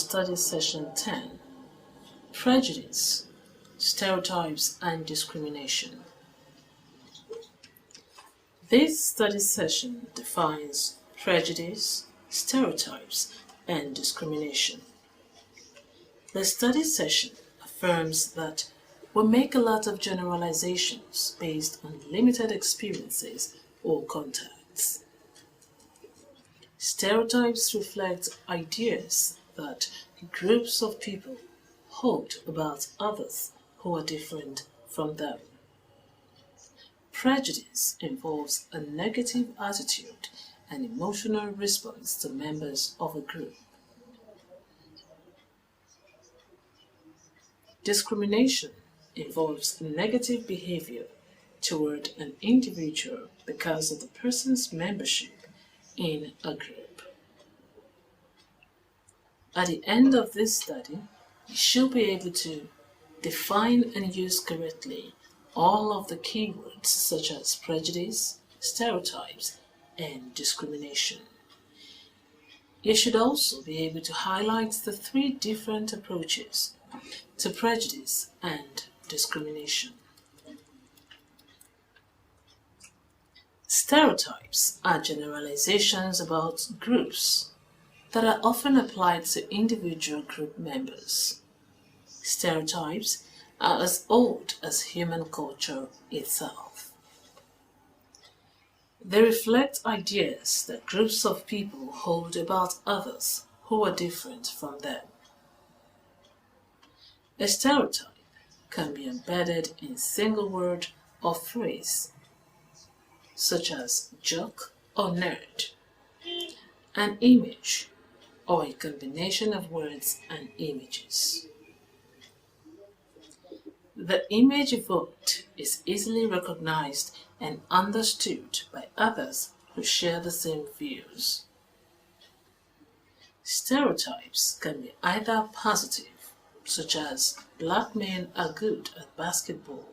study session 10, Prejudice, Stereotypes and Discrimination. This study session defines prejudice, stereotypes, and discrimination. The study session affirms that we make a lot of generalizations based on limited experiences or contacts. Stereotypes reflect ideas that groups of people hold about others who are different from them. Prejudice involves a negative attitude and emotional response to members of a group. Discrimination involves negative behavior toward an individual because of the person's membership in a group. At the end of this study, you should be able to define and use correctly all of the keywords such as prejudice, stereotypes, and discrimination. You should also be able to highlight the 3 different approaches to prejudice and discrimination. Stereotypes are generalizations about groups that are often applied to individual group members. Stereotypes are as old as human culture itself. They reflect ideas that groups of people hold about others who are different from them. A stereotype can be embedded in a single word or phrase, such as jock or nerd, an image, or a combination of words and images. The image evoked is easily recognized and understood by others who share the same views. Stereotypes can be either positive, such as black men are good at basketball,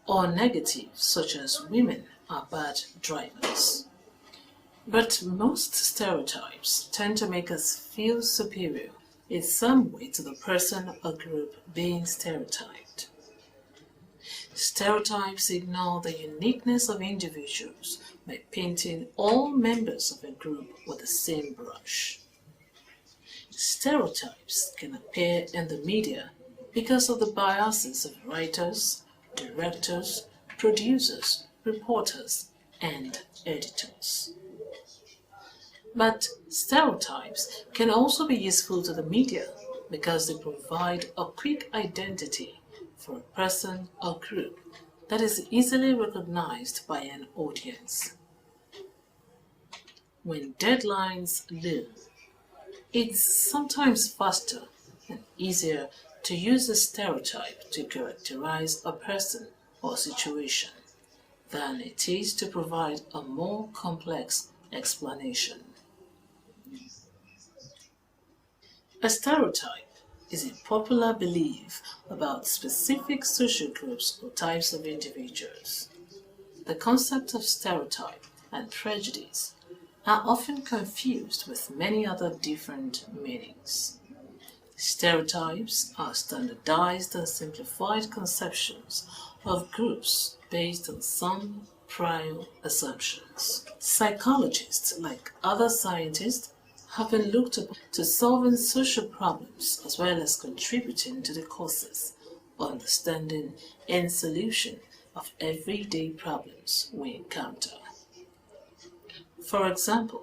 or negative, such as women are bad drivers. But most stereotypes tend to make us feel superior in some way to the person or group being stereotyped. Stereotypes ignore the uniqueness of individuals by painting all members of a group with the same brush. Stereotypes can appear in the media because of the biases of writers, directors, producers, reporters, and editors. But stereotypes can also be useful to the media because they provide a quick identity for a person or group that is easily recognized by an audience. When deadlines loom, it's sometimes faster and easier to use a stereotype to characterize a person or situation than it is to provide a more complex explanation. A stereotype is a popular belief about specific social groups or types of individuals. The concept of stereotype and prejudice are often confused with many other different meanings. Stereotypes are standardized and simplified conceptions of groups based on some prior assumptions. Psychologists, like other scientists, have been looked upon to solving social problems as well as contributing to the causes, understanding, and solution of everyday problems we encounter. For example,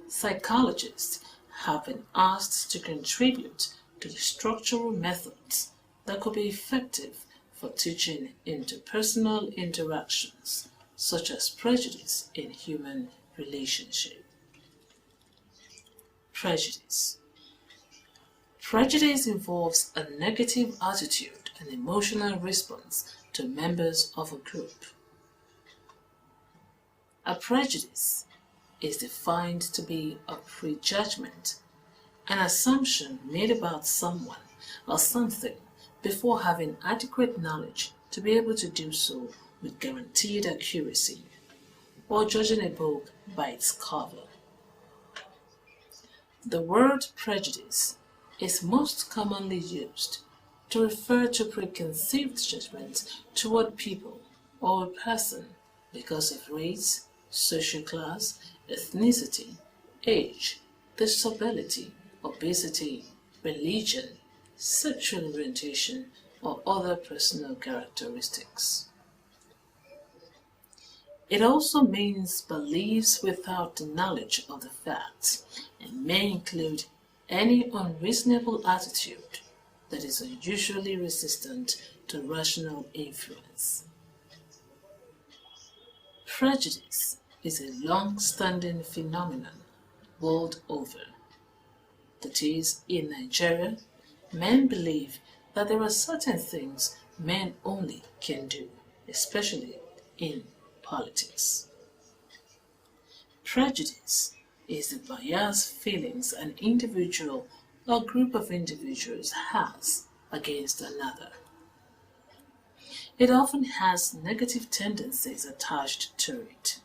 psychologists have been asked to contribute to the structural methods that could be effective for teaching interpersonal interactions, such as prejudice in human relationships. Prejudice. Prejudice involves a negative attitude and emotional response to members of a group. A prejudice is defined to be a prejudgment, an assumption made about someone or something before having adequate knowledge to be able to do so with guaranteed accuracy, or judging a book by its cover. The word prejudice is most commonly used to refer to preconceived judgments toward people or a person because of race, social class, ethnicity, age, disability, obesity, religion, sexual orientation, or other personal characteristics. It also means beliefs without the knowledge of the facts and may include any unreasonable attitude that is unusually resistant to rational influence. Prejudice is a long-standing phenomenon world over. That is, in Nigeria, men believe that there are certain things men only can do, especially in politics. Prejudice is the biased feelings an individual or group of individuals has against another. It often has negative tendencies attached to it.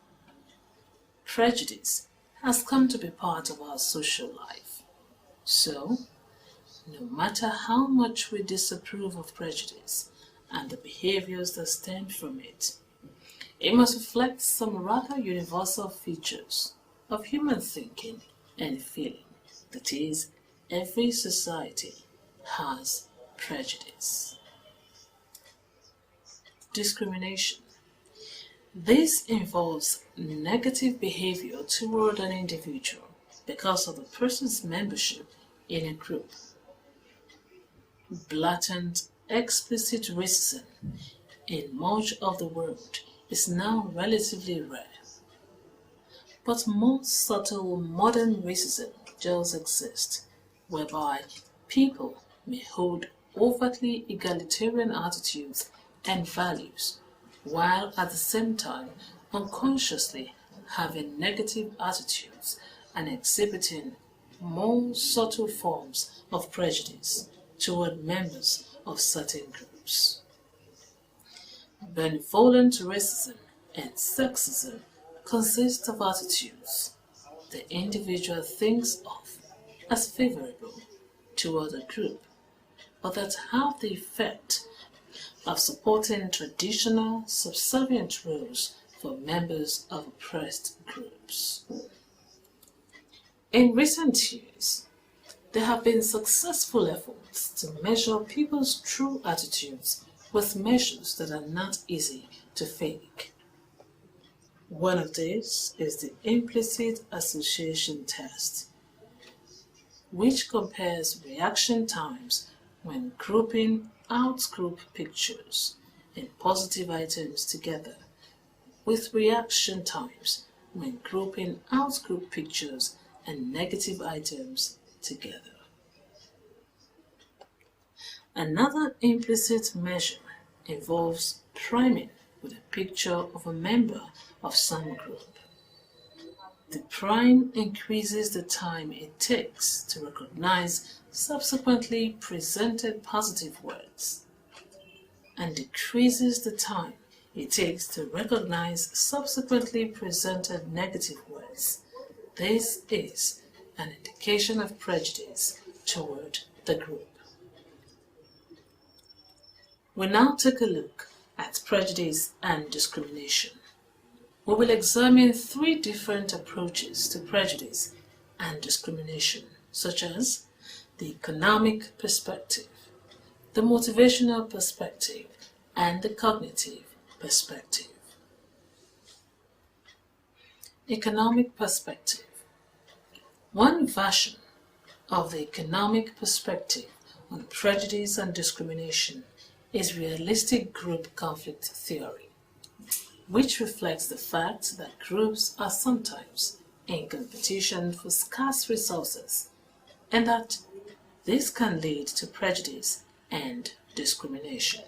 Prejudice has come to be part of our social life. So, no matter how much we disapprove of prejudice and the behaviors that stem from it, it must reflect some rather universal features of human thinking and feeling. That is, every society has prejudice. Discrimination. This involves negative behavior toward an individual because of the person's membership in a group. Blatant, explicit racism in much of the world is now relatively rare. But more subtle modern racism does exist, whereby people may hold overtly egalitarian attitudes and values, while at the same time unconsciously having negative attitudes and exhibiting more subtle forms of prejudice toward members of certain groups. Benevolent racism and sexism consist of attitudes the individual thinks of as favorable toward a group, but that have the effect of supporting traditional subservient roles for members of oppressed groups. In recent years, there have been successful efforts to measure people's true attitudes with measures that are not easy to fake. One of these is the implicit association test, which compares reaction times when grouping out-group pictures and positive items together with reaction times when grouping out-group pictures and negative items together. Another implicit measure involves priming with a picture of a member of some group. The prime increases the time it takes to recognize subsequently presented positive words and decreases the time it takes to recognize subsequently presented negative words. This is an indication of prejudice toward the group. We now take a look at prejudice and discrimination. We will examine three different approaches to prejudice and discrimination, such as the economic perspective, the motivational perspective, and the cognitive perspective. Economic perspective. One version of the economic perspective on prejudice and discrimination is realistic group conflict theory, which reflects the fact that groups are sometimes in competition for scarce resources and that this can lead to prejudice and discrimination.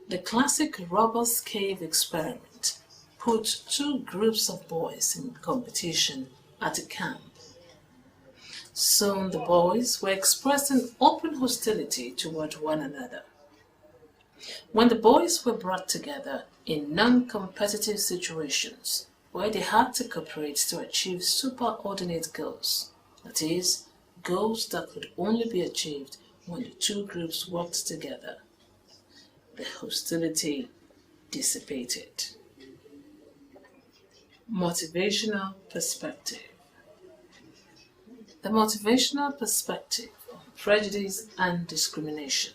The classic robber's cave experiment put two groups of boys in competition at a camp. Soon the boys were expressing open hostility toward one another. When the boys were brought together in non-competitive situations where they had to cooperate to achieve superordinate goals, that is, goals that could only be achieved when the two groups worked together. The hostility dissipated. Motivational perspective. The motivational perspective on prejudice and discrimination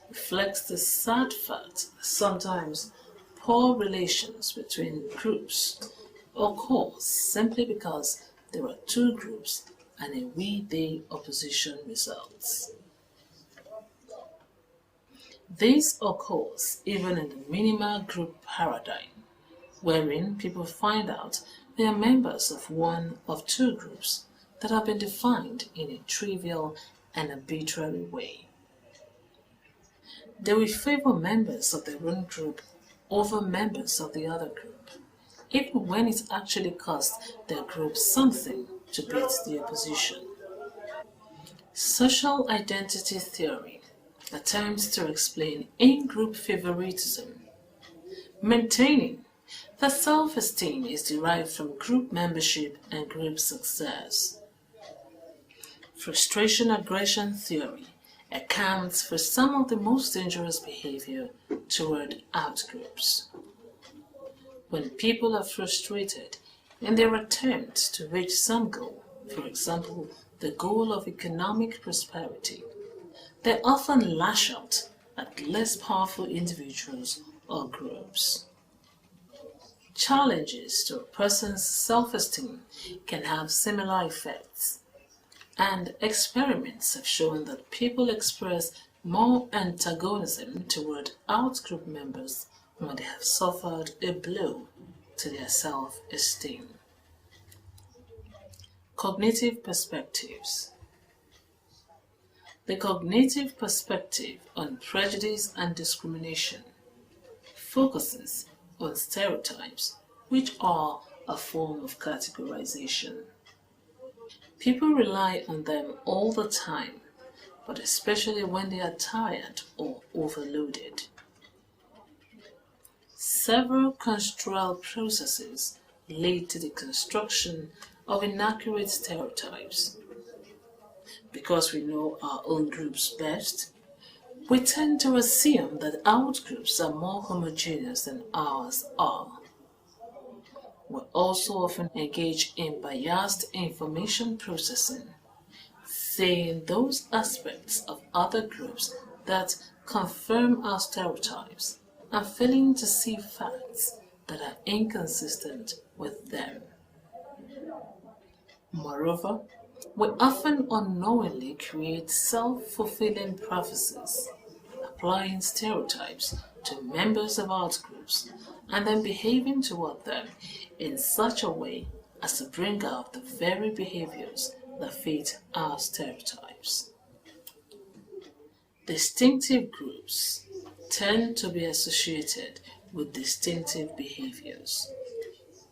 reflects the sad fact that sometimes poor relations between groups occur simply because there are two groups and a we-they opposition results. This occurs even in the minimal group paradigm, wherein people find out they are members of one of two groups that have been defined in a trivial and arbitrary way. They will favor members of their own group over members of the other group, even when it actually costs their group something to beat the opposition. Social identity theory attempts to explain in-group favoritism, maintaining that self-esteem is derived from group membership and group success. Frustration aggression theory accounts for some of the most dangerous behavior toward outgroups. When people are frustrated in their attempt to reach some goal, for example, the goal of economic prosperity, they often lash out at less powerful individuals or groups. Challenges to a person's self-esteem can have similar effects, and experiments have shown that people express more antagonism toward outgroup members when they have suffered a blow to their self-esteem. Cognitive perspectives. The cognitive perspective on prejudice and discrimination focuses on stereotypes, which are a form of categorization. People rely on them all the time, but especially when they are tired or overloaded. Several construal processes lead to the construction of inaccurate stereotypes. Because we know our own groups best, we tend to assume that outgroups are more homogeneous than ours are. We also often engage in biased information processing, seeing those aspects of other groups that confirm our stereotypes and failing to see facts that are inconsistent with them. Moreover, we often unknowingly create self-fulfilling prophecies, applying stereotypes to members of outgroups and then behaving toward them in such a way as to bring out the very behaviors that fit our stereotypes. Distinctive groups tend to be associated with distinctive behaviors.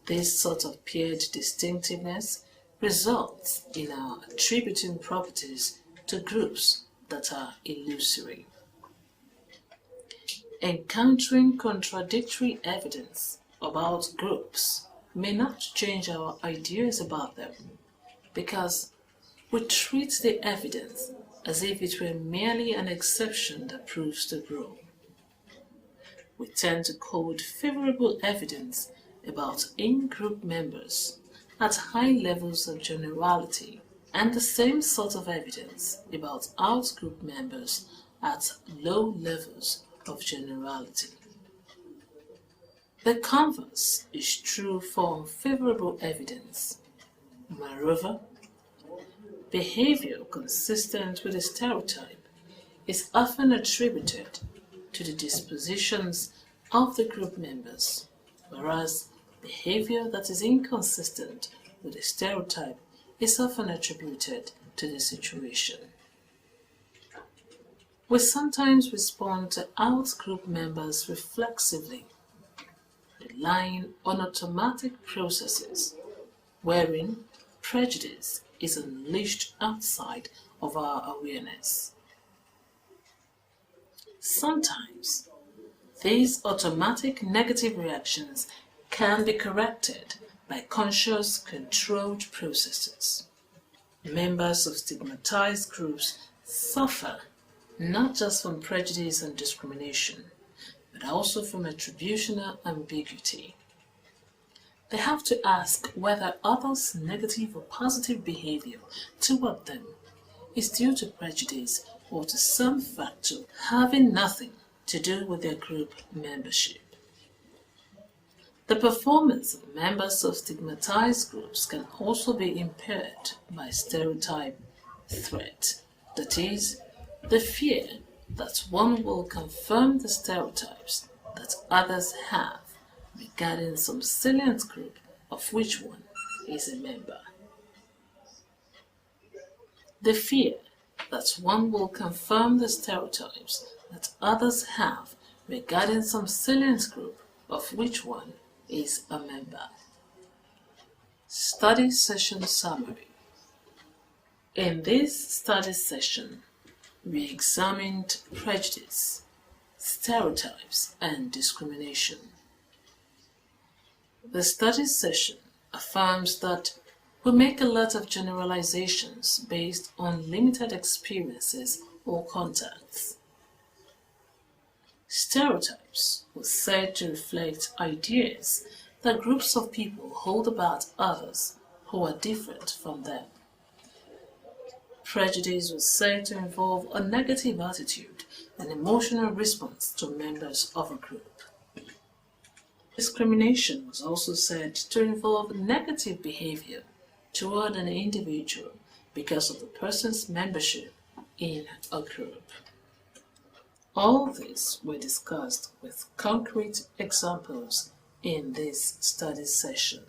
This sort of paired distinctiveness results in our attributing properties to groups that are illusory. Encountering contradictory evidence about groups may not change our ideas about them because we treat the evidence as if it were merely an exception that proves the rule. We tend to code favorable evidence about in-group members at high levels of generality and the same sort of evidence about out-group members at low levels of generality. The converse is true for unfavorable evidence. Moreover, behavior consistent with a stereotype is often attributed to the dispositions of the group members, whereas behavior that is inconsistent with a stereotype is often attributed to the situation. We sometimes respond to out-group members reflexively, relying on automatic processes wherein prejudice is unleashed outside of our awareness. Sometimes, these automatic negative reactions can be corrected by conscious, controlled processes. Members of stigmatized groups suffer not just from prejudice and discrimination, but also from attributional ambiguity. They have to ask whether others' negative or positive behavior toward them is due to prejudice or to some factor having nothing to do with their group membership. The performance of members of stigmatized groups can also be impaired by stereotype threat, that is, the fear that one will confirm the stereotypes that others have regarding some salient group of which one is a member. The fear that one will confirm the stereotypes that others have regarding some salient group of which one is a member. Study session summary. In this study session, we examined prejudice, stereotypes, and discrimination. The study session affirms that we make a lot of generalizations based on limited experiences or contacts. Stereotypes were said to reflect ideas that groups of people hold about others who are different from them. Prejudice was said to involve a negative attitude and emotional response to members of a group. Discrimination was also said to involve negative behavior toward an individual because of the person's membership in a group. All these were discussed with concrete examples in this study session.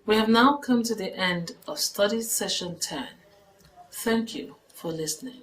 We have now come to the end of study session 10. Thank you for listening.